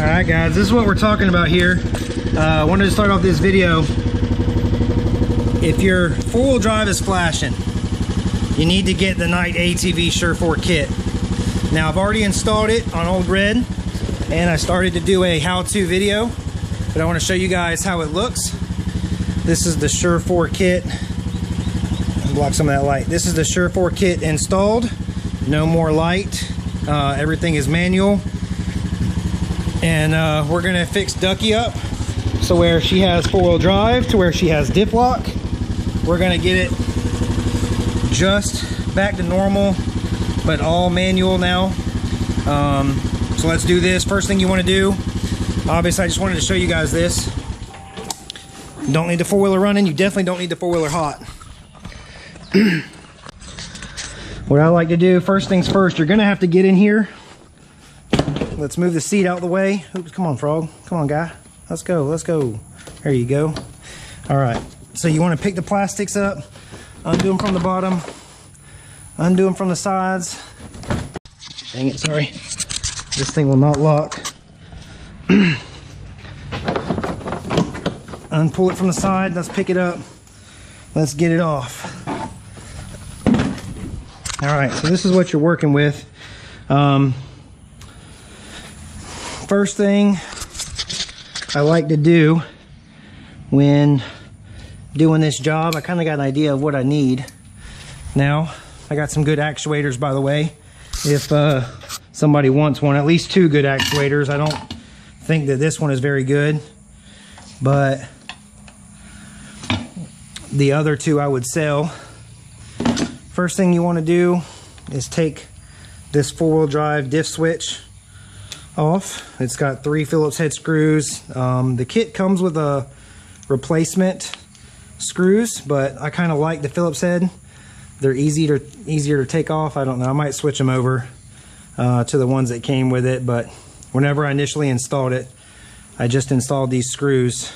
Alright guys, this is what we're talking about here. I wanted to start off this video. If your four-wheel drive is flashing, you need to get the Night ATV Sure4 kit. Now I've already installed it on Old Red and I started to do a how-to video, but I want to show you guys how it looks. This is the Sure4 kit. Block some of that light. This is the Sure4 kit installed. No more light. Everything is manual. And we're gonna fix Ducky up so where she has four-wheel drive to where she has diff lock. We're gonna get it just back to normal, but all manual now. So let's do this. First thing you want to do, obviously I just wanted to show you guys this. Don't need the four-wheeler running. You definitely don't need the four-wheeler hot. What I like to do, first things first, you're gonna have to get in here. Let's move the seat out of the way. Oops, come on, frog. Come on, guy. Let's go, let's go. There you go. All right, so you wanna pick the plastics up, undo them from the bottom, undo them from the sides. Dang it, sorry. This thing will not lock. Unpull it from the side, let's pick it up. Let's get it off. All right, so this is what you're working with. First thing I like to do when doing this job, I kind of got an idea of what I need. Now, I got some good actuators, by the way. If somebody wants one, at least two good actuators. I don't think that this one is very good, but the other two I would sell. First thing you want to do is take this four-wheel drive diff switch off. It's got 3 Phillips head screws. The kit comes with a replacement screws, but I kind of like the Phillips head. They're easier to take off. I don't know, I might switch them over to the ones that came with it, but whenever I initially installed it, I just installed these screws,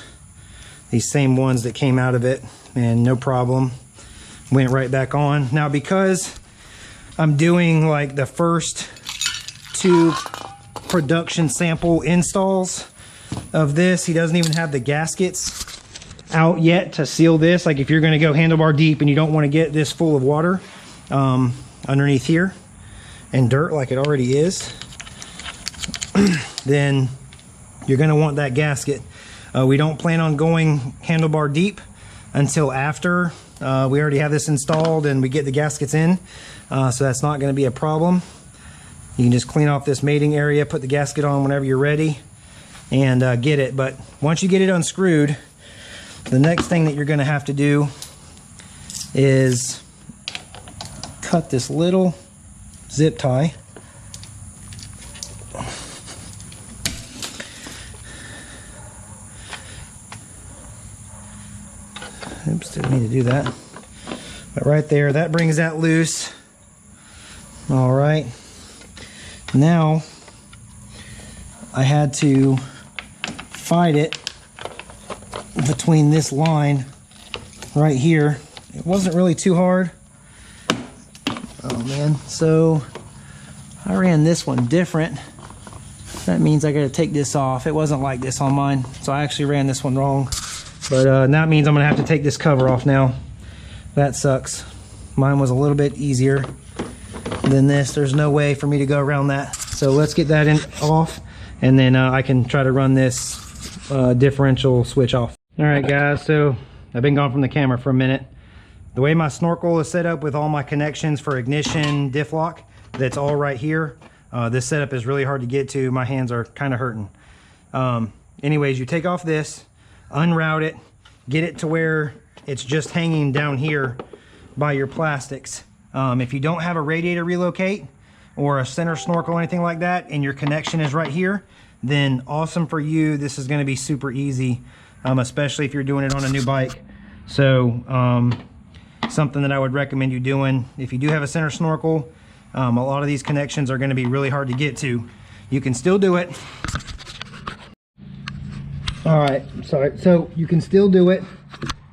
these same ones that came out of it, and no problem, went right back on. Now because I'm doing like the first 2 production sample installs of this, he doesn't even have the gaskets out yet to seal this. Like if you're going to go handlebar deep and you don't want to get this full of water underneath here and dirt like it already is, then you're going to want that gasket. We don't plan on going handlebar deep until after we already have this installed and we get the gaskets in, so that's not going to be a problem. You can just clean off this mating area, put the gasket on whenever you're ready, and get it. But once you get it unscrewed, the next thing that you're going to have to do is cut this little zip tie. Oops, didn't mean to do that. But right there, that brings that loose. All right. Now, I had to fight it between this line right here. It wasn't really too hard. Oh man, so I ran this one different. That means I gotta take this off. It wasn't like this on mine, so I actually ran this one wrong. But that means I'm gonna have to take this cover off now. That sucks. Mine was a little bit easier than this. There's no way for me to go around that. So let's get that off, and then I can try to run this differential switch off. All right guys, so I've been gone from the camera for a minute. The way my snorkel is set up with all my connections for ignition, diff lock, that's all right here. This setup is really hard to get to. My hands are kind of hurting. Anyways, you take off this, unroute it, get it to where it's just hanging down here by your plastics. If you don't have a radiator relocate or a center snorkel or anything like that, and your connection is right here, then awesome for you. This is going to be super easy, especially if you're doing it on a new bike. So something that I would recommend you doing, if you do have a center snorkel, a lot of these connections are going to be really hard to get to. You can still do it. All right, sorry. So you can still do it.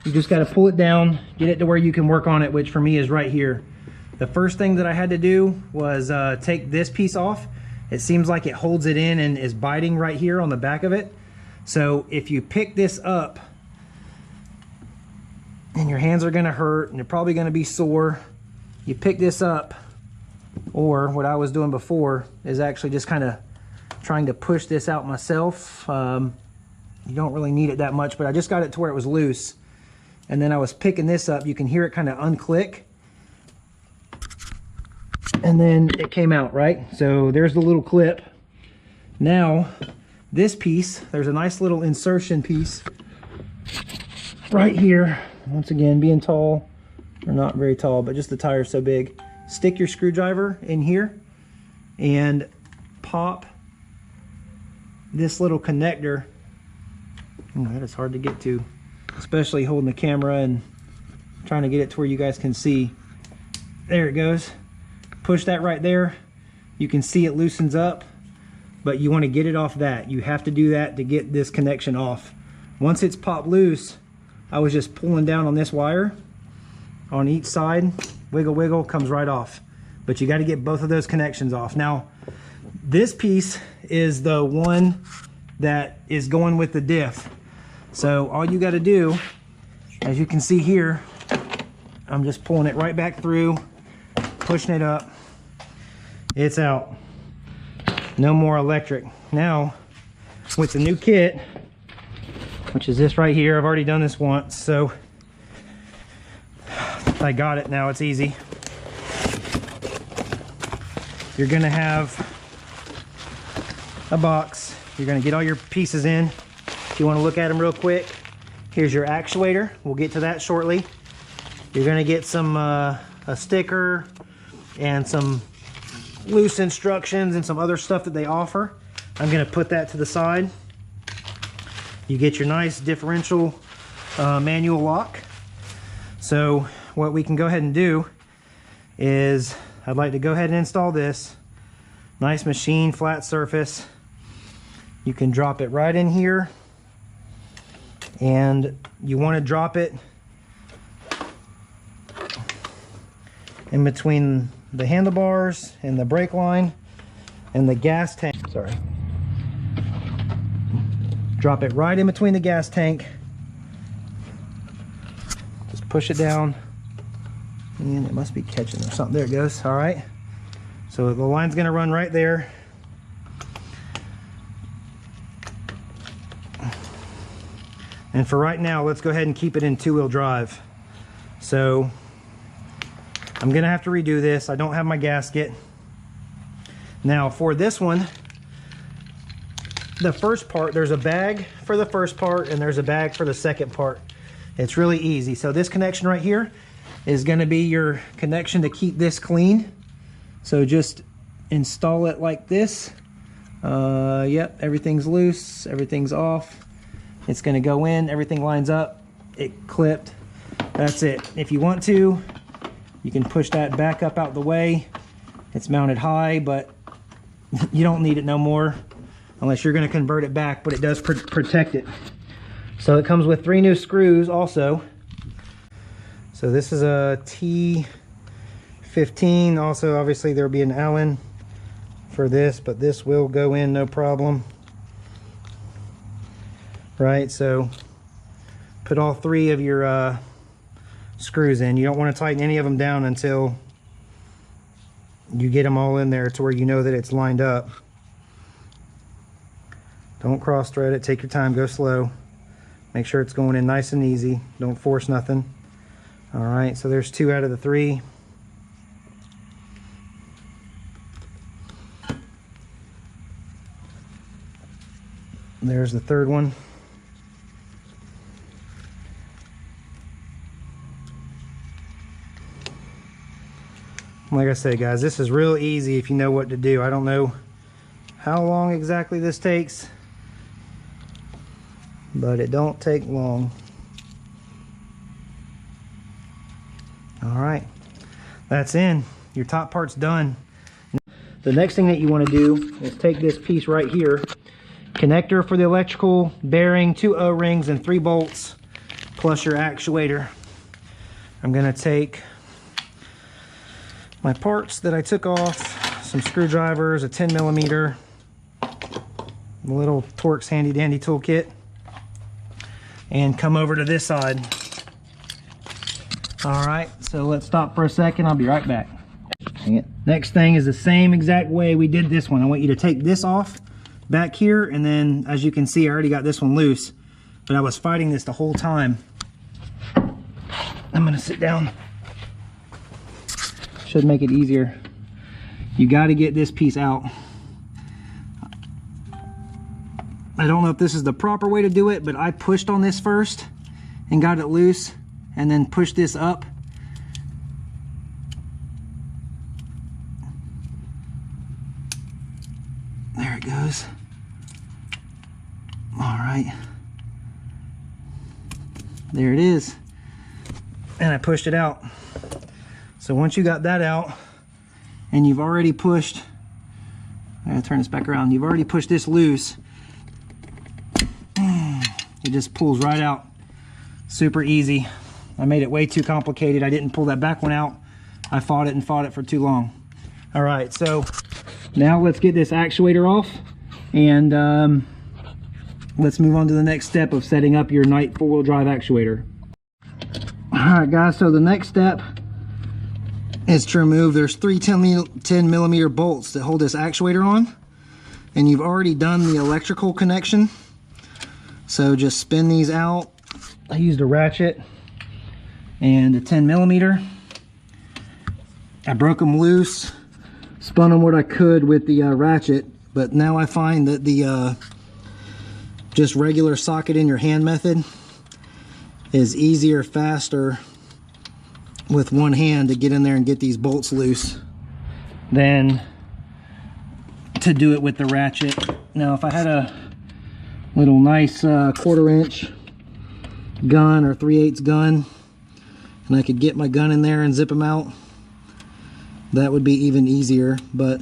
You just got to pull it down, get it to where you can work on it, which for me is right here. The first thing that I had to do was take this piece off it seems like it holds it in and is biting right here on the back of it. So if you pick this up, and your hands are gonna hurt and they're probably gonna be sore, you pick this up, or what I was doing before is actually just kind of trying to push this out myself. You don't really need it that much, but I just got it to where it was loose. And then I was picking this up, you can hear it kind of unclick. And then it came out, right? So there's the little clip. Now, this piece, there's a nice little insertion piece right here. Once again, being tall, or not very tall, but just the tire's so big. Stick your screwdriver in here and pop this little connector. Oh, that is hard to get to, especially holding the camera and trying to get it to where you guys can see. There it goes. Push that right there. You can see it loosens up, but you want to get it off that. You have to do that to get this connection off. Once it's popped loose, I was just pulling down on this wire on each side. Wiggle, wiggle, comes right off. But you got to get both of those connections off. Now, this piece is the one that is going with the diff. So all you got to do, as you can see here, I'm just pulling it right back through, pushing it up. It's out. No more electric. Now, with the new kit, which is this right here, I've already done this once, so I got it now, it's easy. You're gonna have a box. You're gonna get all your pieces in. If you wanna look at them real quick, here's your actuator. We'll get to that shortly. You're gonna get some a sticker and some loose instructions and some other stuff that they offer. I'm gonna put that to the side. You get your nice differential manual lock. So what we can go ahead and do is, I'd like to go ahead and install this. Nice machine, flat surface. You can drop it right in here, and you want to drop it in between the handlebars and the brake line and the gas tank. Sorry. Drop it right in between the gas tank. Just push it down. And it must be catching or something. There it goes. All right. So the line's going to run right there. And for right now, let's go ahead and keep it in two-wheel drive. So I'm going to have to redo this. I don't have my gasket. Now for this one, the first part, there's a bag for the first part and there's a bag for the second part. It's really easy. So this connection right here is going to be your connection to keep this clean. So just install it like this. Yep, everything's loose, everything's off. It's going to go in, everything lines up, it clipped. That's it. If you want to, you can push that back up out the way. It's mounted high, but you don't need it no more, unless you're going to convert it back, but it does protect it. So it comes with 3 new screws also. So this is a T15. Also, obviously there'll be an Allen for this, but this will go in no problem. Right, so put all 3 of your screws in. You don't want to tighten any of them down until you get them all in there to where you know that it's lined up. Don't cross thread it, take your time, go slow. Make sure it's going in nice and easy. Don't force nothing. All right, so there's 2 out of the 3. There's the 3rd one. Like I said, guys, this is real easy if you know what to do. I don't know how long exactly this takes, but it don't take long. All right, that's in. Your top part's done. The next thing that you want to do is take this piece right here, connector for the electrical, bearing, 2 O-rings, and 3 bolts, plus your actuator. I'm going to take my parts that I took off, some screwdrivers, a 10 millimeter, a little Torx handy dandy toolkit, and come over to this side. All right, so let's stop for a second. I'll be right back. Next thing is the same exact way we did this one. I want you to take this off back here, and then as you can see, I already got this one loose, but I was fighting this the whole time. I'm gonna sit down. Should make it easier. You got to get this piece out. I don't know if this is the proper way to do it, but I pushed on this first and got it loose, and then pushed this up. There it goes. All right. There it is. And I pushed it out. So once you got that out, and you've already pushed, I'm gonna turn this back around, you've already pushed this loose, it just pulls right out. Super easy. I made it way too complicated. I didn't pull that back one out. I fought it for too long. All right, so now let's get this actuator off, and let's move on to the next step of setting up your night four-wheel drive actuator. All right, guys, so the next step is to remove, there's three 10 millimeter bolts that hold this actuator on, and you've already done the electrical connection. So just spin these out. I used a ratchet and a 10 millimeter. I broke them loose, spun them what I could with the ratchet, but now I find that the just regular socket in your hand method is easier, faster with one hand to get in there and get these bolts loose than to do it with the ratchet. Now if I had a little nice 1/4 inch gun or 3/8 gun, and I could get my gun in there and zip them out, that would be even easier. But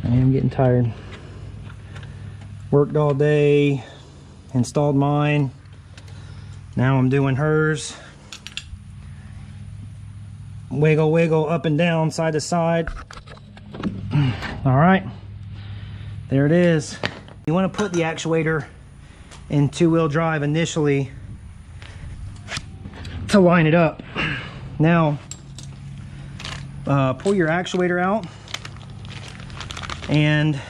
I am getting tired. Worked all day, installed mine, now I'm doing hers. Wiggle, wiggle, up and down, side to side. All right, there it is. You want to put the actuator in two-wheel drive initially to line it up. Now, pull your actuator out, and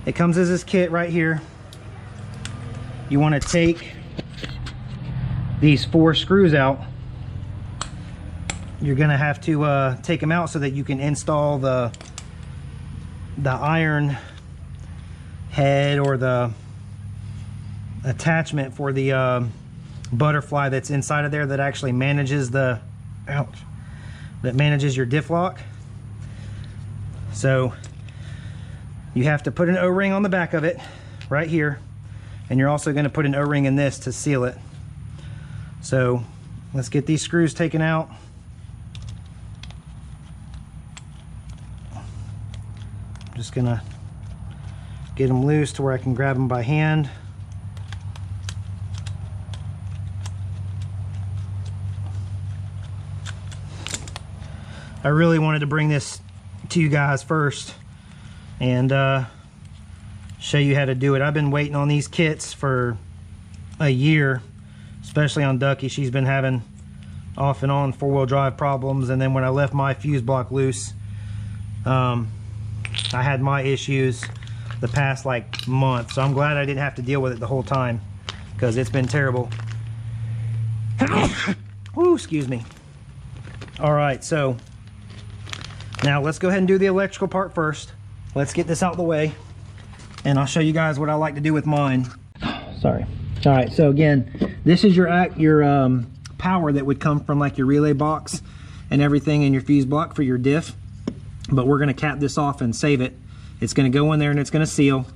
it comes as this kit right here. You want to take these 4 screws out. You're gonna have to take them out so that you can install the iron head or the attachment for the butterfly that's inside of there that actually manages the, ouch, that manages your diff lock. So you have to put an O-ring on the back of it right here, and you're also going to put an O-ring in this to seal it. So let's get these screws taken out. I'm just gonna get them loose to where I can grab them by hand. I really wanted to bring this to you guys first and show you how to do it. I've been waiting on these kits for a year, especially on Ducky. She's been having off and on 4-wheel drive problems, and then when I left my fuse block loose, I had my issues the past like month, so I'm glad I didn't have to deal with it the whole time, because it's been terrible. Ooh, excuse me. All right, so now let's go ahead and do the electrical part first. Let's get this out of the way, and I'll show you guys what I like to do with mine. Sorry. All right, so again, this is your power that would come from like your relay box and everything in your fuse block for your diff, but we're going to cap this off and save it. It's going to go in there and it's going to seal.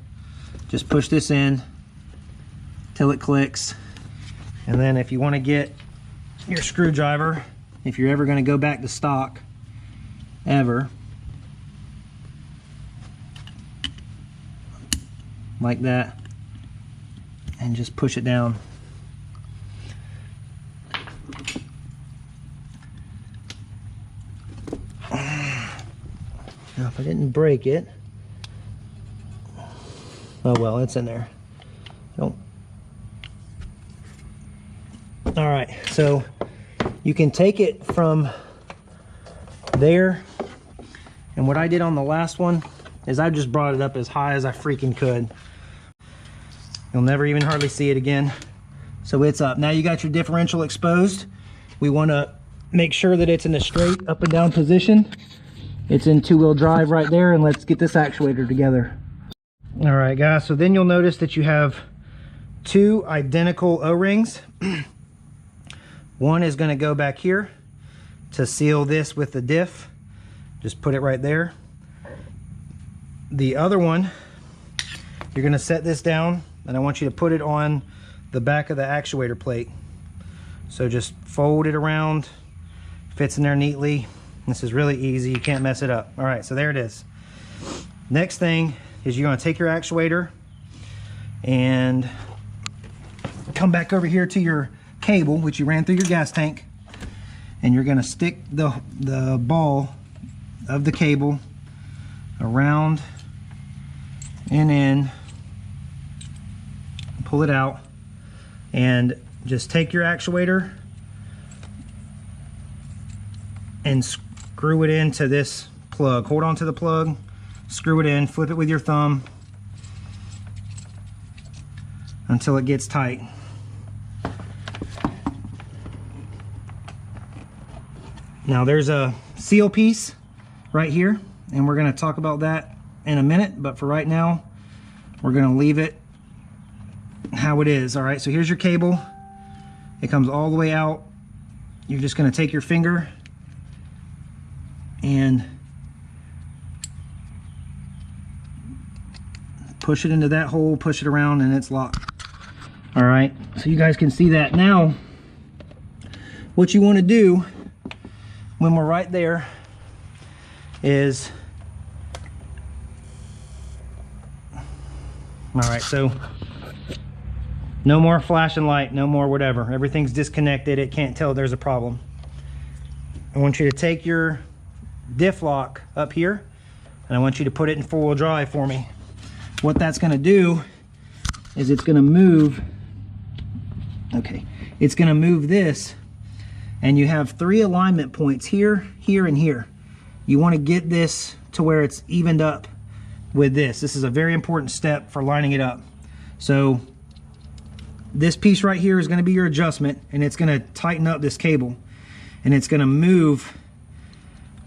Just push this in till it clicks, and then if you want to get your screwdriver, if you're ever going to go back to stock ever, like that, and just push it down. Now, if I didn't break it, oh well, it's in there. Don't. All right, so you can take it from there, and what I did on the last one is I just brought it up as high as I freaking could. You'll never even hardly see it again. So it's up. Now you got your differential exposed. We want to make sure that it's in a straight up and down position. It's in two-wheel drive right there, and let's get this actuator together. All right, guys, so then you'll notice that you have two identical O-rings. One is going to go back here to seal this with the diff. Just put it right there. The other one, you're going to set this down, and I want you to put it on the back of the actuator plate. So just fold it around, fits in there neatly. This is really easy, you can't mess it up. All right, so there it is. Next thing is you're going to take your actuator and come back over here to your cable, which you ran through your gas tank, and you're going to stick the ball of the cable around and in, pull it out, and just take your actuator and screw it into this plug. Hold on to the plug, screw it in, flip it with your thumb until it gets tight. Now there's a seal piece right here, and we're going to talk about that in a minute, but for right now we're going to leave it how it is. All right, so here's your cable. It comes all the way out. You're just going to take your finger and push it into that hole, push it around, and it's locked. All right, so you guys can see that. Now what you want to do when we're right there is, all right, so no more flashing light, no more whatever. Everything's disconnected. It can't tell there's a problem. I want you to take your diff lock up here, and I want you to put it in four-wheel drive for me. What that's going to do is it's going to move, okay, it's going to move this, and you have three alignment points here, here, and here. You want to get this to where it's evened up with this. This is a very important step for lining it up. So this piece right here is going to be your adjustment, and it's going to tighten up this cable, and it's going to move.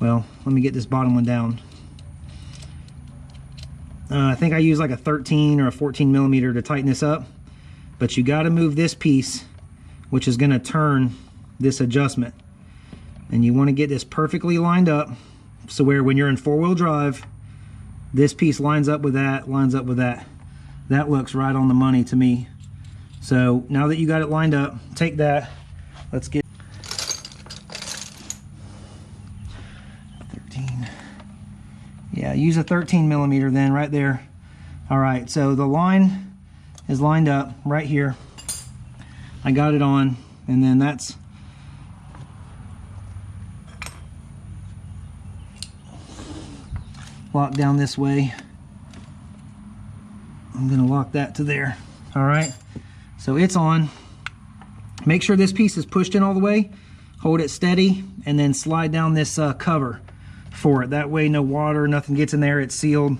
Well, let me get this bottom one down. I think I use like a 13 or a 14 millimeter to tighten this up, but you got to move this piece, which is going to turn this adjustment, and you want to get this perfectly lined up so where when you're in four-wheel drive, this piece lines up with that, lines up with that. That looks right on the money to me. So now that you got it lined up, take that, let's get 13. Yeah, use a 13 millimeter then right there. All right, so the line is lined up right here. I got it on, and then that's locked down this way. I'm gonna lock that to there. All right, so it's on. Make sure this piece is pushed in all the way. Hold it steady, and then slide down this cover for it. That way no water, nothing gets in there. It's sealed,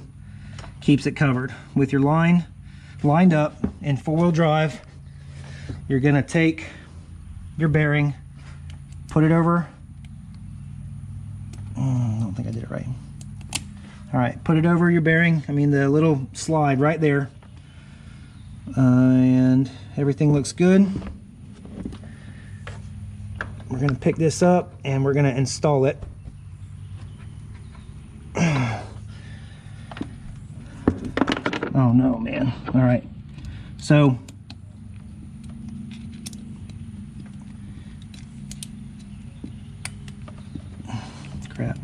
keeps it covered. With your line lined up in four-wheel drive, you're gonna take your bearing, put it over. I don't think I did it right. All right, put it over your bearing, I mean the little slide right there. And everything looks good. We're gonna pick this up and we're gonna install it. Oh no, man. All right, so crap.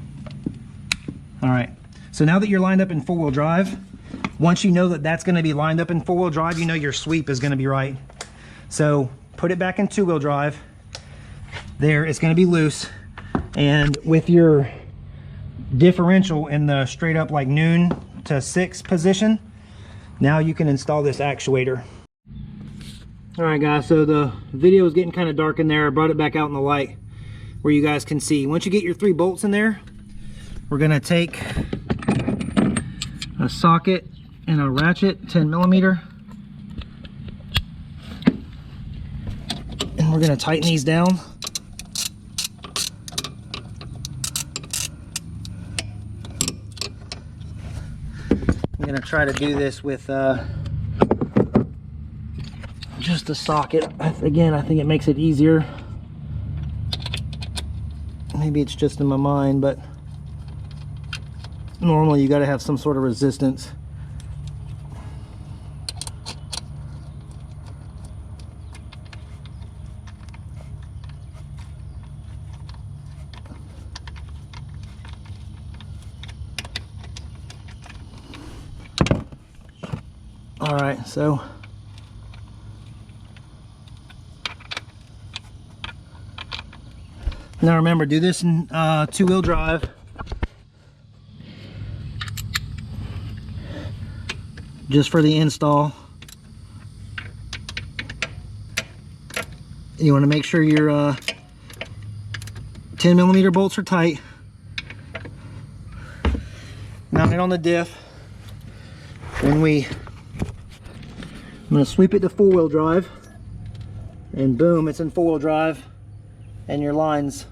All right, so now that you're lined up in four-wheel drive, once you know that that's going to be lined up in four-wheel drive, you know your sweep is going to be right. So put it back in two-wheel drive. There, it's going to be loose. And with your differential in the straight up like noon to 6 position, now you can install this actuator. All right guys, so the video is getting kind of dark in there. I brought it back out in the light where you guys can see. Once you get your 3 bolts in there, we're gonna take a socket and a ratchet, 10mm, and we're gonna tighten these down. I'm gonna try to do this with just a socket. Again, I think it makes it easier. Maybe it's just in my mind, but normally you got to have some sort of resistance. All right, so now remember, do this in 2-wheel drive. Just for the install. You want to make sure your 10mm bolts are tight. Mount it on the diff. Then I'm going to sweep it to 4-wheel drive, and boom, it's in 4-wheel drive, and your lines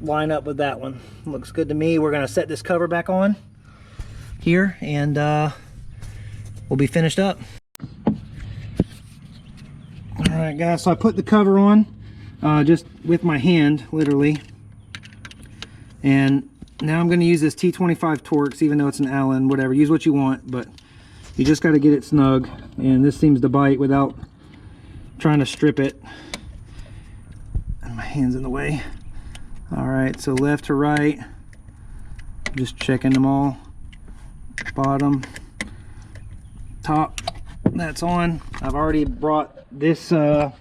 line up with that one. Looks good to me. We're going to set this cover back on here, and we'll be finished up. All right guys, so I put the cover on just with my hand, literally, and now I'm going to use this T25 Torx, even though it's an Allen, whatever, use what you want, but you just got to get it snug, and this seems to bite without trying to strip it. And my hand's in the way. All right, so left to right, just checking them all. Bottom, top, that's on. I've already brought this little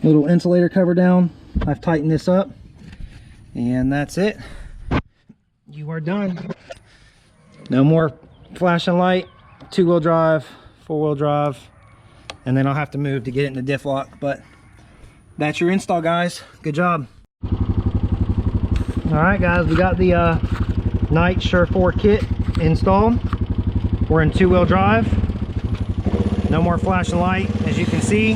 insulator cover down. I've tightened this up, and that's it. You are done. No more flashing light, 2-wheel drive, 4-wheel drive, and then I'll have to move to get it in the diff lock. But that's your install, guys. Good job. All right guys, we got the Night Sure4 kit installed. We're in 2-wheel drive. No more flashing light, as you can see.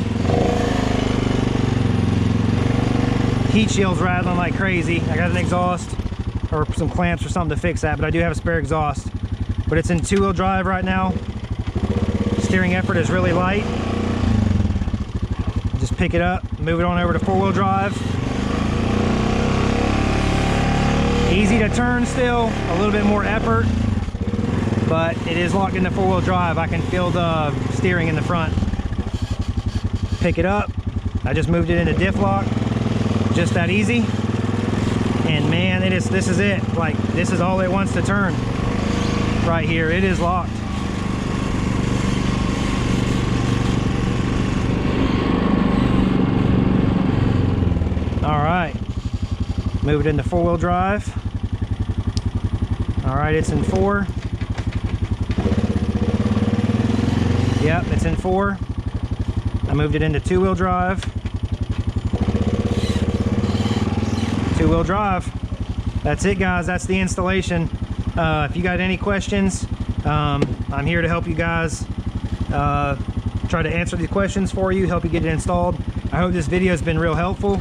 Heat shield's rattling like crazy. I got an exhaust or some clamps or something to fix that, but I do have a spare exhaust. But it's in 2-wheel drive right now. Steering effort is really light. Just pick it up, move it on over to 4-wheel drive. Easy to turn still, a little bit more effort, but it is locked into 4-wheel drive. I can feel the steering in the front. Pick it up. I just moved it into diff lock. Just that easy. And man, this is it. Like, this is all it wants to turn. Right here, it is locked. All right, move it into 4-wheel drive. All right, it's in 4. Yep, it's in 4. I moved it into 2-wheel drive. 2-wheel drive. That's it, guys. That's the installation. If you got any questions, I'm here to help you guys, try to answer these questions for you, help you get it installed. I hope this video has been real helpful,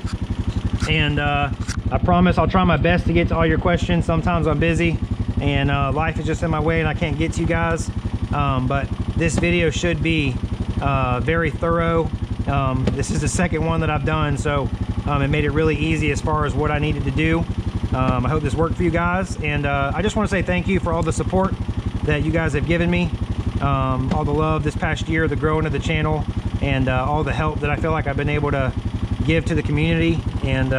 and I promise I'll try my best to get to all your questions. Sometimes I'm busy and life is just in my way and I can't get to you guys, but this video should be very thorough. This is the second one that I've done, so it made it really easy as far as what I needed to do. I hope this worked for you guys, and I just want to say thank you for all the support that you guys have given me, all the love this past year, the growing of the channel, and all the help that I feel like I've been able to give to the community and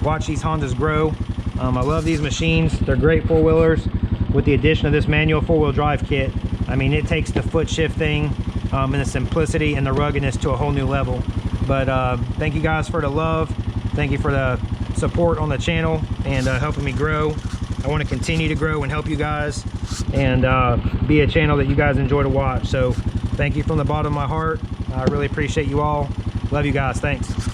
watch these Hondas grow. I love these machines. They're great 4-wheelers. With the addition of this manual 4-wheel drive kit, I mean, it takes the foot shift thing and the simplicity and the ruggedness to a whole new level. But thank you guys for the love. Thank you for the support on the channel and helping me grow. I want to continue to grow and help you guys and be a channel that you guys enjoy to watch. So thank you from the bottom of my heart. I really appreciate you all. Love you guys. Thanks.